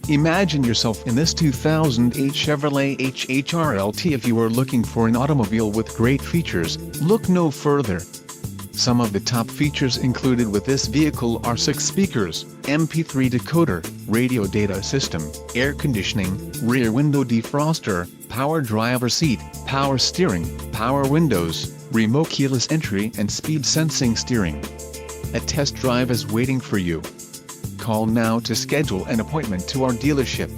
Imagine yourself in this 2008 Chevrolet HHR LT. If you are looking for an automobile with great features, look no further. Some of the top features included with this vehicle are 6 speakers, MP3 decoder, radio data system, air conditioning, rear window defroster, power driver seat, power steering, power windows, remote keyless entry and speed sensing steering. A test drive is waiting for you. Call now to schedule an appointment to our dealership.